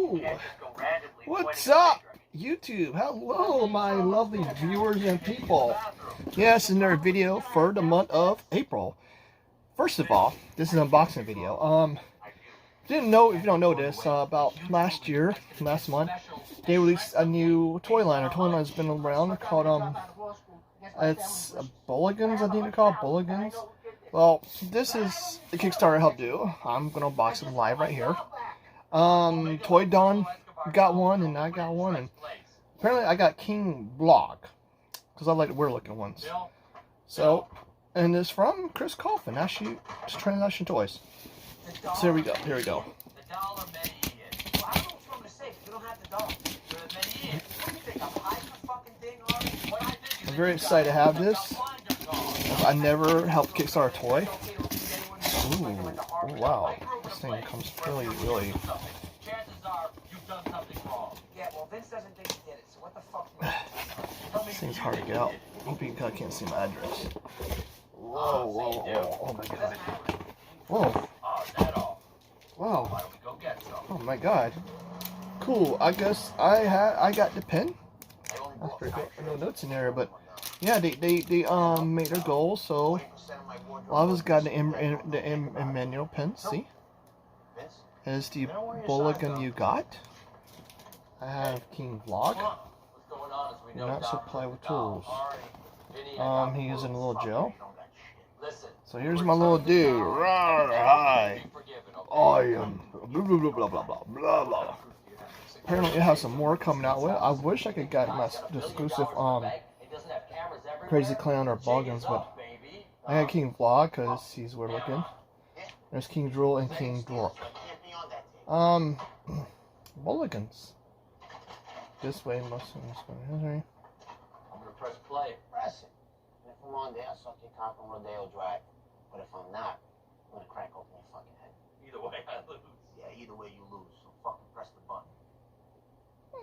Ooh. What's up, YouTube? Hello, my lovely viewers and people. Yes, another video for the month of April. First of all, this is an unboxing video. Didn't know, if you don't know this, about last month, they released a new toy line. Our toy line's been around called, it's Boglins, I think they're called, Boglins. Well, this is the Kickstarter helped do. I'm gonna unbox it live right here. Toy Don got one, and I got one, and apparently I got King Vlog, because I like the weird looking ones. So, and it's from Chris Coffin, actually, just Transaction Toys. So here we go. I'm very excited to have this. I never helped Kickstarter a toy. Ooh, oh, wow. This thing comes really. This thing's hard to get out. I hope you can't see my address. Whoa. Oh my god. Whoa. Wow. Oh my god. Cool. I guess I got the pen. That's pretty cool. No notes in there, but yeah, they made their goal. So a lot of us got the manual pen. See, is the Boglin you got. I have King Vlog. You're not supplied with tools. He is in a little jail. So here's my little dude. Hi. I am blah. Apparently it has some more coming out with it. I wish I could get my exclusive Crazy Clown or Boglins, but I got King Vlog because he's weird looking. There's King Drool and King Dork. Boglins. This way must be this way. I'm gonna press play. Press it. And if I'm on there, I'll suck your cock on Rodeo Drive. But if I'm not, I'm gonna crack open your fucking head. Either way, I lose. Yeah, either way you lose. So fucking press the button.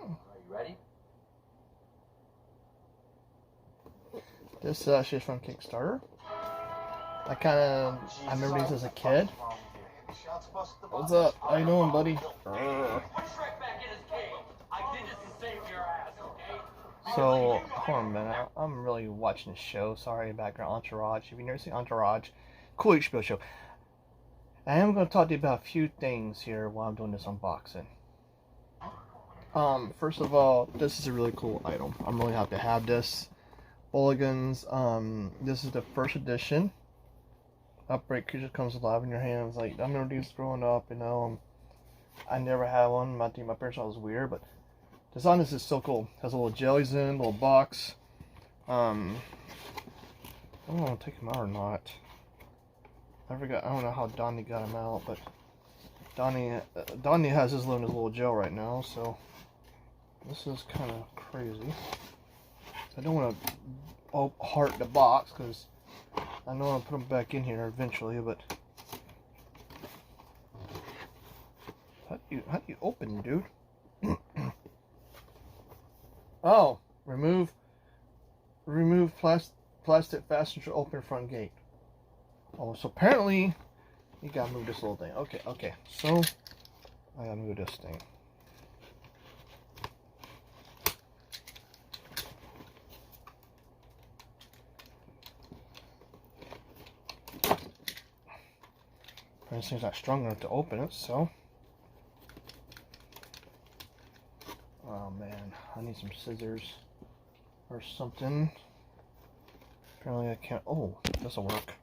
Are you ready? This is actually from Kickstarter. I remember these as a kid. What's up? How you doing, buddy? So, hold on a minute. I'm really watching the show. Sorry, background Entourage. If you've never seen Entourage, cool HBO show. I am going to talk to you about a few things here while I'm doing this unboxing. First of all, this is a really cool item. I'm really happy to have this. Boglins. This is the first edition. Upgrade creature comes alive in your hands. Like, I remember these growing up, you know. I never had one. I think my parents thought it was weird, but design this is so cool. Has a little jellies in, little box. I don't know to take them out or not. I don't know how Donnie got him out, but Donnie has his little gel right now, so this is kind of crazy. I don't want to heart the box because I know I'll put them back in here eventually, but how do you open, dude? Oh, remove plastic fastener to open front gate. Oh, so apparently you gotta move this little thing. Okay. So I gotta move this thing. This thing's not strong enough to open it, so. Oh man, I need some scissors or something. Apparently I can't. Oh, this'll work.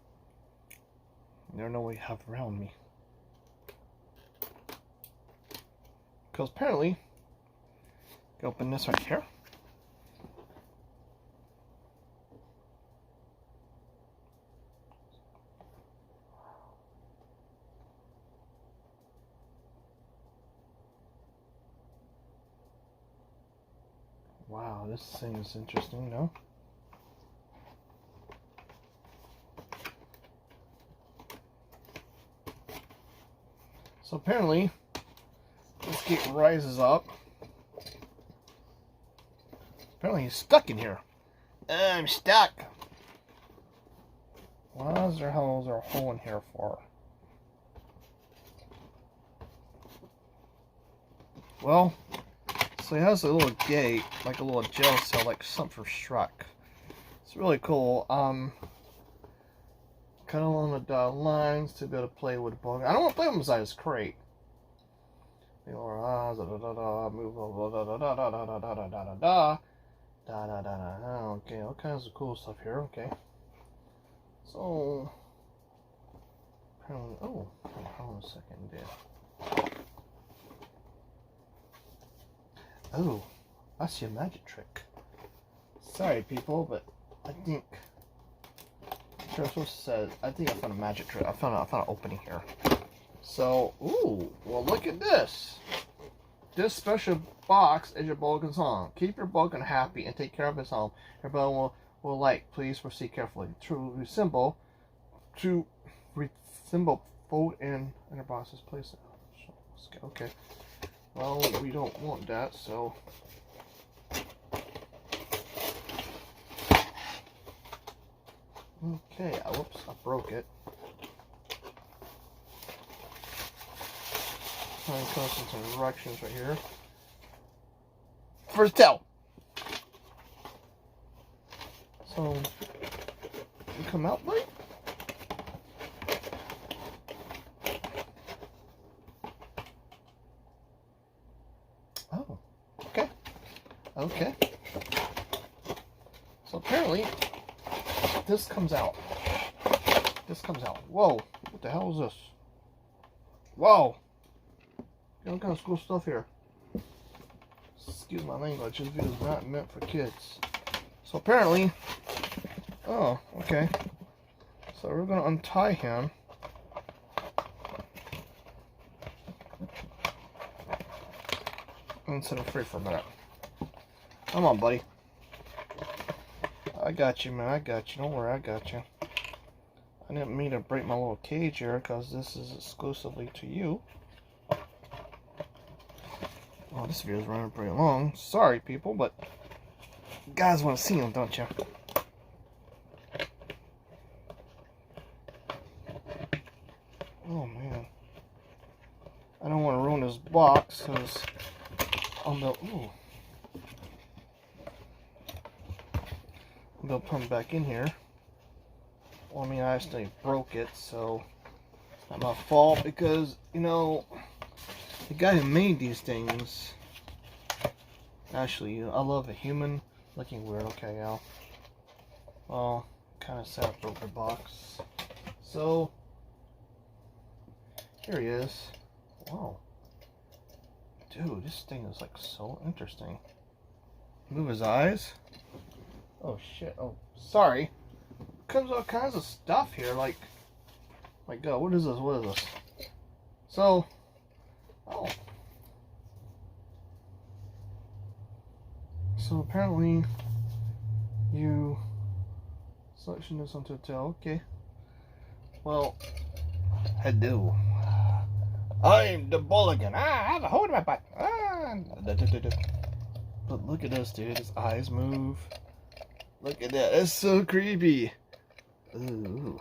There's no way to have around me. Because apparently, you can open this right here. Wow, this thing is interesting, no? So apparently, this gate rises up. Apparently he's stuck in here. I'm stuck. Why is there a hole in here for? Well, so he has a little gate, like a little jail cell, like something for Shrek. It's really cool. Kind of along the lines to be able to play with the ball. I don't want to play with him inside his crate. Move okay, all kinds of cool stuff here. Okay, so apparently, hold on a second there. Oh, I see a magic trick. Sorry, people, but I think I think I found a magic trick. I found an opening here. So, ooh, well, look at this. This special box is your Boglins home. Keep your Boglin happy and take care of his home. Your Boglin will like. Please proceed carefully. To resemble, fold in your box's place. Okay. Well, we don't want that, so. Okay, whoops, I broke it. Trying to cause some directions right here. First tell. So, you come out, buddy? Oh, okay. Okay. So apparently, this comes out. Whoa, what the hell is this? Whoa. All kind of cool stuff here. Excuse my language, this video is not meant for kids. So apparently, oh, okay. So we're gonna untie him. And set him free for a minute. Come on, buddy. I got you, man. I got you. Don't worry, I got you. I didn't mean to break my little cage here because this is exclusively to you. Oh, this video is running pretty long. Sorry, people, but you guys want to see them, don't you? Oh, man. I don't want to ruin this box because I'm going to put them back in here. Well, I mean, I actually broke it, so it's not my fault because, you know, the guy who made these things, actually, I love a human looking weird. Okay, Al. Well, kind of sad I broke the box. So, here he is. Wow. Dude, this thing is like so interesting. Move his eyes. Oh shit. Oh, sorry. Comes all kinds of stuff here. Like, my God, what is this? What is this? So, oh. So apparently, you selection this onto a tail. Okay. Well, hello. I'm the Boglin. I have a hole in my butt. But look at this, dude. His eyes move. Look at that. That's so creepy. Ooh.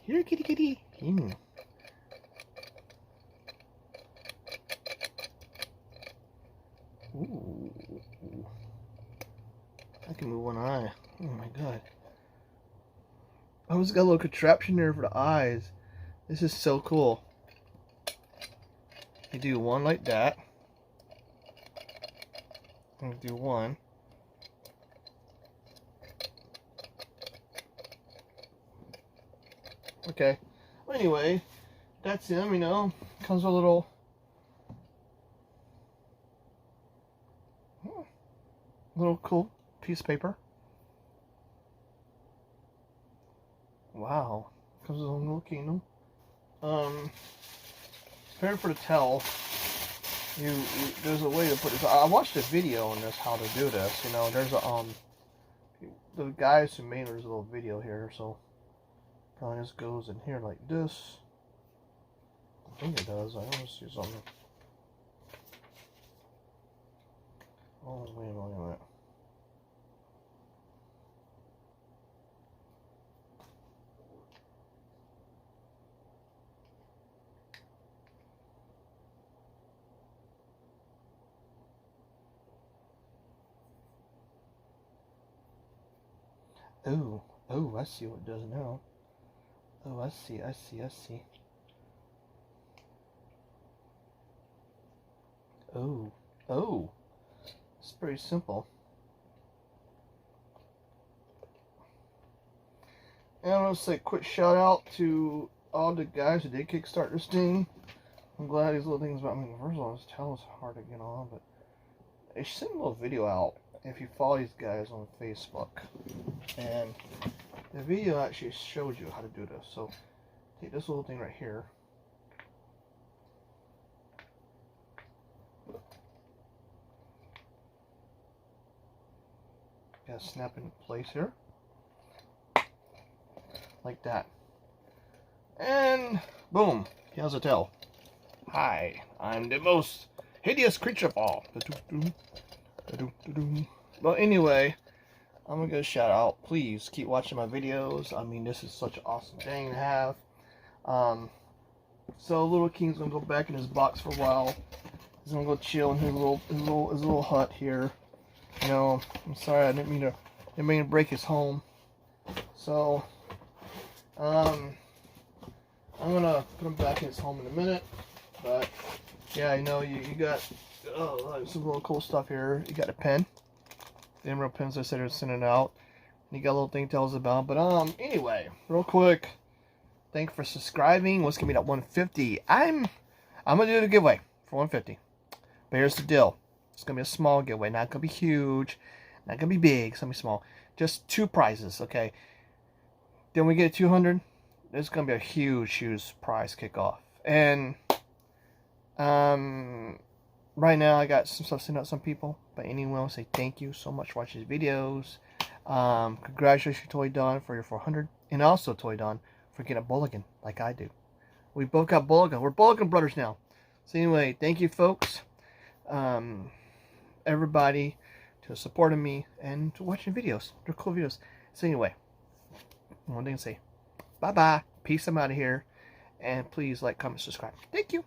Here, kitty, kitty. Ooh. I can move one eye. Oh my God. Oh, it's got a little contraption there for the eyes. This is so cool. You do one like that. And do one. Okay. Well, anyway, that's him, you know. Comes with a little cool piece of paper. Wow. Comes with a little kingdom. Prepare for the tell. There's a way to put this. I watched a video on this, how to do this. You know, there's a the guys who made there's a little video here, so probably just goes in here like this. I think it does. I almost see something. Oh wait a minute. Oh, oh, I see what it does now. Oh, I see, I see, I see. Oh, oh. It's pretty simple. And I want to say a quick shout out to all the guys who did Kickstarter this thing. I'm glad these little things about me. First of all, this towel is hard to get on, but they sent a little video out if you follow these guys on Facebook. And the video actually showed you how to do this. So take this little thing right here. Gotta snap into place here. Like that. And boom. Here's a tail. Hi, I'm the most hideous creature of all. Well, anyway, I'm gonna go shout out. Please keep watching my videos. I mean, this is such an awesome thing to have. So Little King's gonna go back in his box for a while. He's gonna go chill in his little hut here. You know, I'm sorry, I didn't mean to break his home. So, I'm gonna put him back in his home in a minute. But yeah, you know, you got some little cool stuff here. You got a pen, the emerald pens I said are sending out. And you got a little thing tells about. But anyway, real quick, thanks for subscribing. What's gonna be that 150? I'm gonna do the giveaway for 150. But here's the deal. It's gonna be a small giveaway, not gonna be huge, not gonna be big. It's gonna be small. Just 2 prizes, okay? Then we get 200. There's gonna be a huge prize kickoff. And right now I got some stuff sent out to some people. But anyway, I'll say thank you so much for watching these videos. Congratulations, Toy Don, for your 400, and also Toy Don for getting a Boglin like I do. We both got Boglin. We're Boglin brothers now. So anyway, thank you, folks. Everybody to supporting me and to watching videos. They're cool videos. So anyway, one thing to say, bye bye, peace. I'm out of here, and please like, comment, subscribe. Thank you.